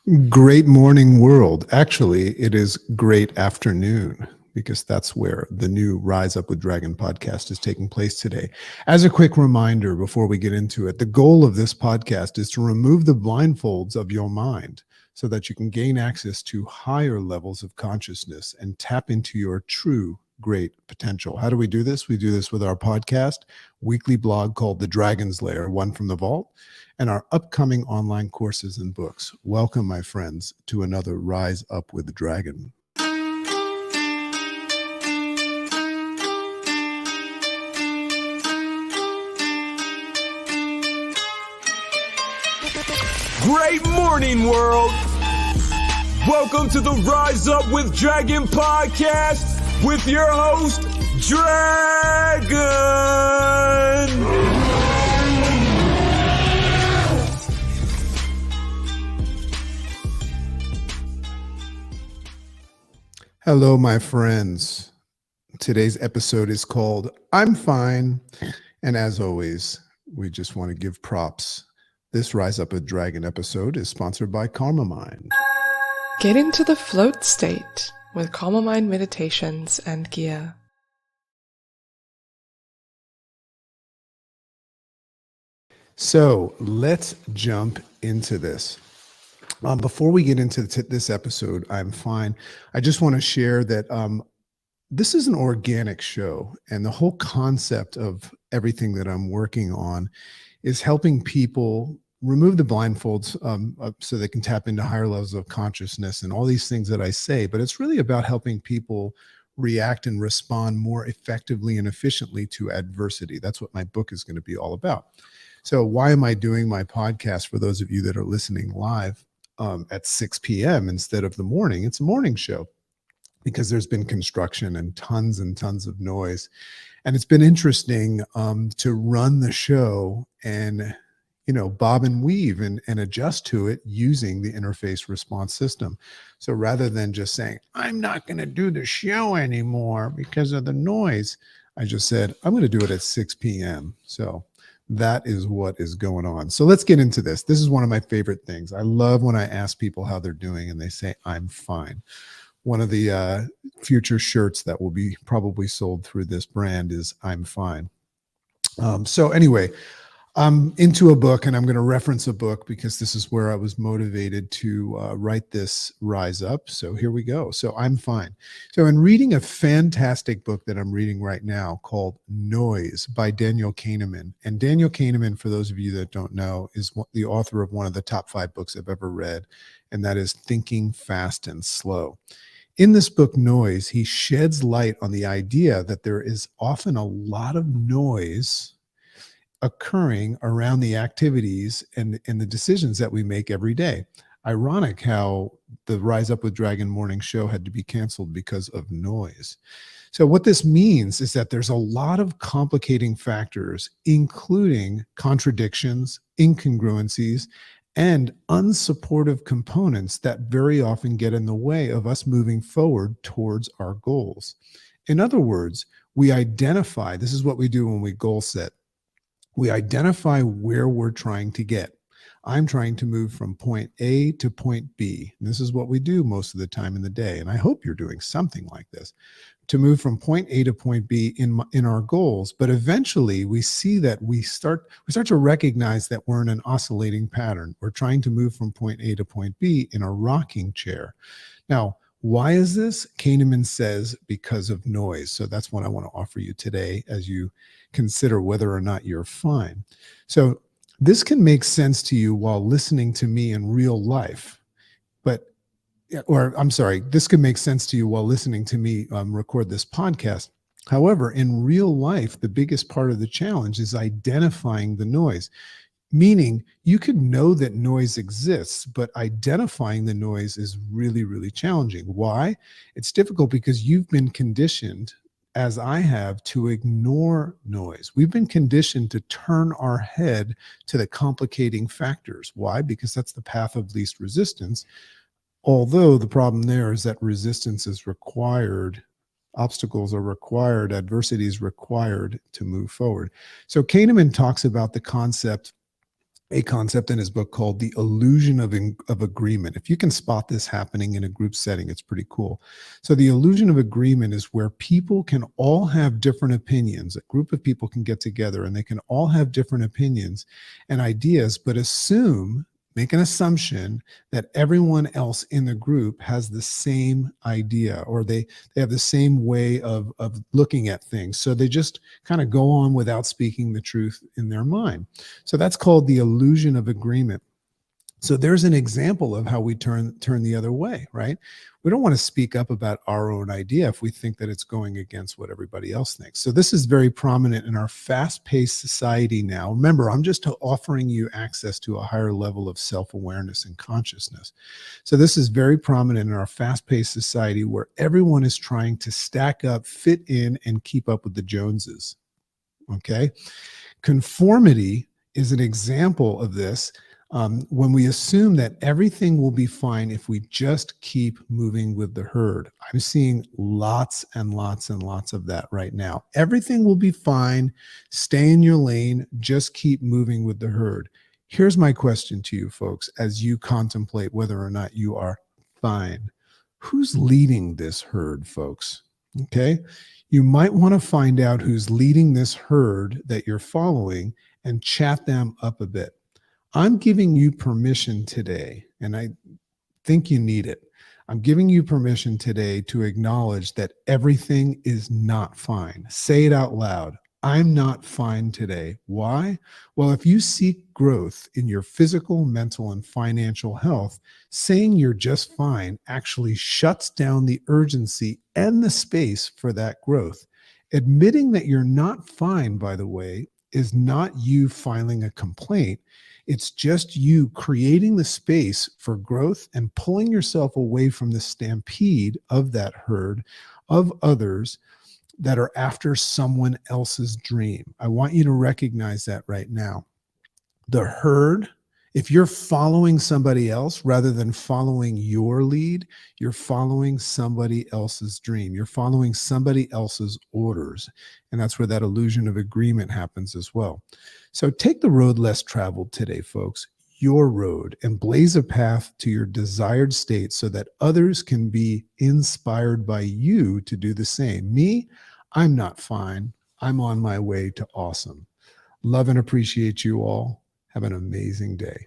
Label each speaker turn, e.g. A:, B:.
A: Great morning, world. Actually, it is great afternoon because that's where the new Rise Up with Dragon podcast is taking place today. As a quick reminder before we get into it, the goal of this podcast is to remove the blindfolds of your mind so that you can gain access to higher levels of consciousness and tap into your true great potential. How do we do this? We do this with our podcast, weekly blog called The Dragon's Lair, One from the Vault, and our upcoming online courses and books. Welcome, my friends, to another Rise Up with the Dragon.
B: Great morning, world! Welcome to the Rise Up with Dragon podcast with your host, Dragon!
A: Hello, my friends. Today's episode is called I'm Fine. And as always, we just want to give props. This Rise Up with Dragon episode is sponsored by Karma Mind.
C: Get into the float state with Karma Mind meditations and gear.
A: So let's jump into this. Before we get into this episode, I'm Fine. I just want to share that this is an organic show, and the whole concept of everything that I'm working on is helping people remove the blindfolds so they can tap into higher levels of consciousness and all these things that I say. But it's really about helping people react and respond more effectively and efficiently to adversity. That's what my book is going to be all about. So why am I doing my podcast for those of you that are listening live at 6 p.m. instead of the morning? It's a morning show because there's been construction and tons of noise. And it's been interesting to run the show and, bob and weave and adjust to it using the interface response system. So rather than just saying, I'm not going to do the show anymore because of the noise, I just said, I'm going to do it at 6 p.m. So that is what is going on. So let's get into this. This is one of my favorite things. I love when I ask people how they're doing and they say, I'm fine. One of the future shirts that will be probably sold through this brand is I'm Fine. So anyway, I'm into a book, and I'm going to reference a book because this is where I was motivated to write this Rise Up. So here we go. So I'm Fine. So in reading a fantastic book that I'm reading right now called Noise by Daniel Kahneman. And Daniel Kahneman, for those of you that don't know, is the author of one of the top 5 books I've ever read, and that is Thinking Fast and Slow. In this book, Noise, he sheds light on the idea that there is often a lot of noise occurring around the activities and the decisions that we make every day. Ironic how the Rise Up with Dragon morning show had to be canceled because of noise. So what this means is that there's a lot of complicating factors, including contradictions, incongruencies, and unsupportive components that very often get in the way of us moving forward towards our goals. In other words, we identify, this is what we do when we goal set. We identify where we're trying to get. I'm trying to move from point A to point B. And this is what we do most of the time in the day. And I hope you're doing something like this, to move from point A to point B in our goals. But eventually we see that we start to recognize that we're in an oscillating pattern. We're trying to move from point A to point B in a rocking chair. Now, why is this? Kahneman says because of noise. So that's what I want to offer you today as you consider whether or not you're fine. So this can make sense to you while listening to me in real life, this can make sense to you while listening to me record this podcast. However, in real life, the biggest part of the challenge is identifying the noise. Meaning you could know that noise exists, but identifying the noise is really, really challenging. Why? It's difficult because you've been conditioned, as I have, to ignore noise. We've been conditioned to turn our head to the complicating factors. Why? Because that's the path of least resistance. Although the problem there is that resistance is required. Obstacles are required, adversity is required to move forward. So Kahneman talks about the concept a concept in his book called the illusion of agreement. If you can spot this happening in a group setting, it's pretty cool. So the illusion of agreement is where people can all have different opinions. A group of people can get together and they can all have different opinions and ideas, but make an assumption that everyone else in the group has the same idea, or they have the same way of looking at things. So they just kind of go on without speaking the truth in their mind. So that's called the illusion of agreement. So there's an example of how we turn the other way, right? We don't want to speak up about our own idea if we think that it's going against what everybody else thinks. So this is very prominent in our fast-paced society now. Remember, I'm just offering you access to a higher level of self-awareness and consciousness. So this is very prominent in our fast-paced society where everyone is trying to stack up, fit in, and keep up with the Joneses. Okay? Conformity is an example of this. When we assume that everything will be fine if we just keep moving with the herd. I'm seeing lots and lots and lots of that right now. Everything will be fine. Stay in your lane. Just keep moving with the herd. Here's my question to you folks as you contemplate whether or not you are fine. Who's leading this herd, folks? Okay. You might want to find out who's leading this herd that you're following and chat them up a bit. I'm giving you permission today, and I think you need it. I'm giving you permission today to acknowledge that everything is not fine. Say it out loud. I'm not fine today. Why? Well, if you seek growth in your physical, mental, and financial health, saying you're just fine actually shuts down the urgency and the space for that growth. Admitting that you're not fine, by the way, is not you filing a complaint. It's just you creating the space for growth and pulling yourself away from the stampede of that herd of others that are after someone else's dream. I want you to recognize that right now. The herd, if you're following somebody else rather than following your lead, you're following somebody else's dream. You're following somebody else's orders. And that's where that illusion of agreement happens as well. So take the road less traveled today, folks, your road, and blaze a path to your desired state so that others can be inspired by you to do the same. Me, I'm not fine. I'm on my way to awesome. Love and appreciate you all. Have an amazing day.